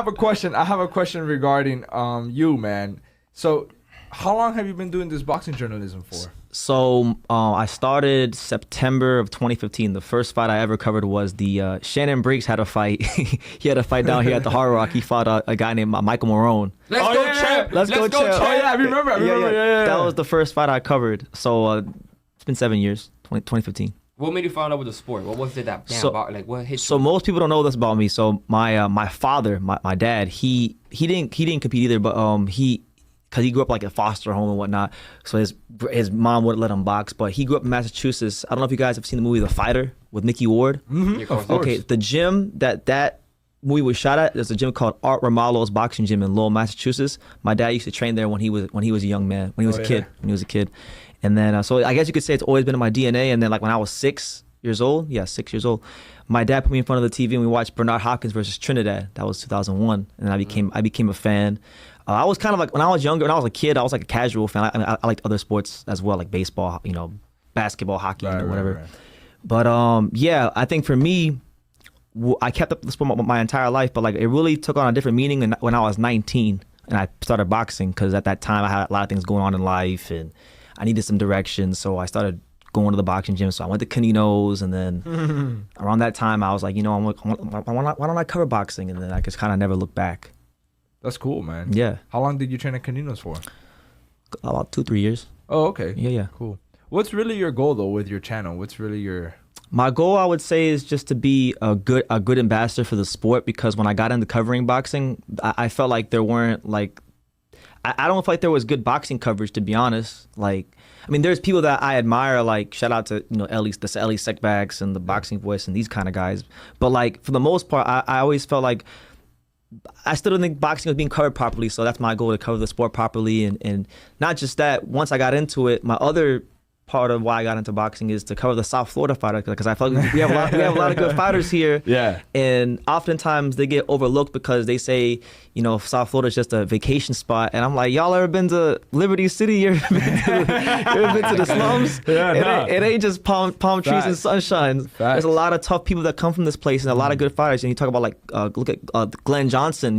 have a question. I have a question regarding you, man. So, how long have you been doing this boxing journalism for? So I started September of 2015. The first fight I ever covered was the Shannon Briggs had a fight. He had a fight down here at the Hard Rock. He fought a guy named Michael Marone. Let's go, champ. Let's go, champ. Oh yeah, I remember. Yeah. That was the first fight I covered. So it's been 7 years, 2015. What made you fall in love with the sport? What was it that like what hit you? So most people don't know this about me. So my father, my dad, he didn't compete either, but because he grew up like a foster home and whatnot, so his mom wouldn't let him box. But he grew up in Massachusetts. I don't know if you guys have seen the movie The Fighter with Mickey Ward. Mm-hmm. Of course. Okay, the gym that movie was shot at, there's a gym called Art Romalo's boxing gym in Lowell, Massachusetts. My dad used to train there when he was a young man, when he was a kid. And then so I guess you could say it's always been in my DNA. And then like when I was 6 years old, my dad put me in front of the TV and we watched Bernard Hopkins versus Trinidad. That was 2001, and I became a fan. I was kind of like, when I was younger, when I was a kid, I was like a casual fan. I liked other sports as well, like baseball, basketball, hockey, whatever. Right. But I think for me, I kept up the sport my entire life, but like it really took on a different meaning when I was 19 and I started boxing, because at that time I had a lot of things going on in life and I needed some direction. So I started going to the boxing gym. So I went to Canino's, and then around that time I was like, why don't I cover boxing? And then I just kind of never looked back. That's cool, man. Yeah. How long did you train at Canino's for? About 2-3 years. Oh, okay. Yeah. Cool. What's really your goal though with your channel? What's really your... My goal, I would say, is just to be a good ambassador for the sport, because when I got into covering boxing, I felt like there weren't like... I don't feel like there was good boxing coverage, to be honest. Like, I mean, there's people that I admire, like shout out to Ellie Seckbacks and the Boxing Voice and these kind of guys. But like for the most part, I always felt like I still don't think boxing was being covered properly. So that's my goal, to cover the sport properly. And not just that, once I got into it, my other part of why I got into boxing is to cover the South Florida fighter, because I felt like we have a lot of good fighters here. Yeah. And oftentimes they get overlooked because they say, South Florida is just a vacation spot. And I'm like, y'all ever been to Liberty City? You ever been to the slums? Yeah, it ain't just palm trees and sunshine. There's a lot of tough people that come from this place and a lot of good fighters. And you talk about look at Glenn Johnson.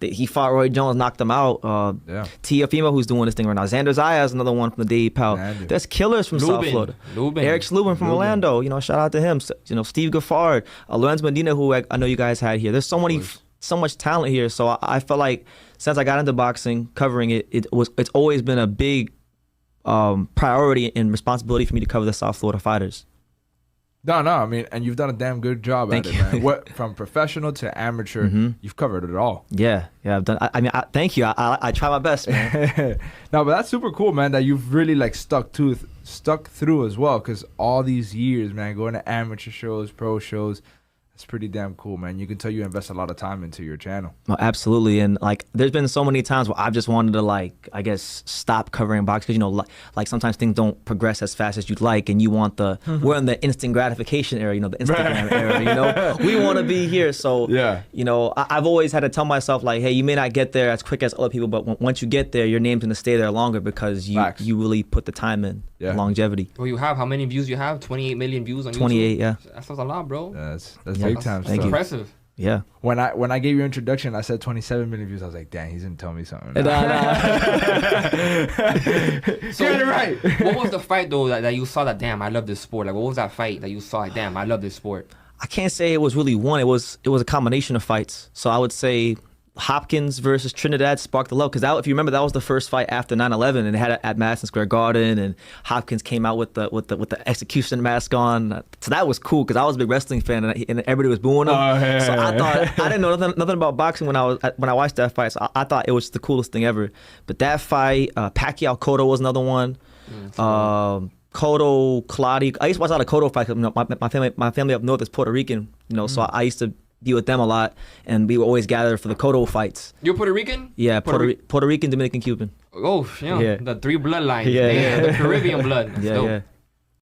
He fought Roy Jones, knocked him out. Tiafimo, who's doing this thing right now. Xander Zayas, another one from the Dave Powell. There's killers from South Florida. Eric Slubin from Orlando. Shout out to him. Steve Gaffard, Lorenzo Medina, who I know you guys had here. There's so much talent here. So I felt like since I got into boxing, covering it's always been a big priority and responsibility for me to cover the South Florida fighters. No, I mean, and you've done a damn good job at it, man. What, from professional to amateur, you've covered it all. Yeah, I've done. Thank you. I try my best, man. No, but that's super cool, man. That you've really like stuck through as well, because all these years, man, going to amateur shows, pro shows. It's pretty damn cool, man. You can tell you invest a lot of time into your channel. Oh, absolutely. And like, there's been so many times where I've just wanted to, like, I guess, stop covering boxing, because like sometimes things don't progress as fast as you'd like, and you want we're in the instant gratification era, the Instagram era, we want to be here. So, I've always had to tell myself, like, hey, you may not get there as quick as other people, but once you get there, your name's going to stay there longer, because you really put the time in, longevity. Well, you have, how many views you have? 28 million views on YouTube? 28, yeah. That's a lot, bro. That's big time stuff. Impressive. Yeah. When I gave your introduction, I said 27 million views. I was like, dang, he's gonna tell me something. So get it right. What was the fight though that you saw that, damn, I love this sport? Like, what was that fight that you saw, like, damn, I love this sport? I can't say it was really one. It was a combination of fights. So I would say Hopkins versus Trinidad sparked the love, because if you remember, that was the first fight after 9/11, and they had it at Madison Square Garden, and Hopkins came out with the execution mask on. So that was cool, because I was a big wrestling fan, and everybody was booing him. So I thought, I didn't know nothing about boxing when I watched that fight. So I thought it was the coolest thing ever. But that fight, Pacquiao Cotto was another one. Cotto, Claudio. I used to watch a lot of Cotto fights. My family up north is Puerto Rican. So I used to be with them a lot, and we would always gather for the Cotto fights. You're Puerto Rican? Yeah, Puerto Rican, Dominican, Cuban. Oh, the three bloodlines. Yeah. The Caribbean blood. That's dope.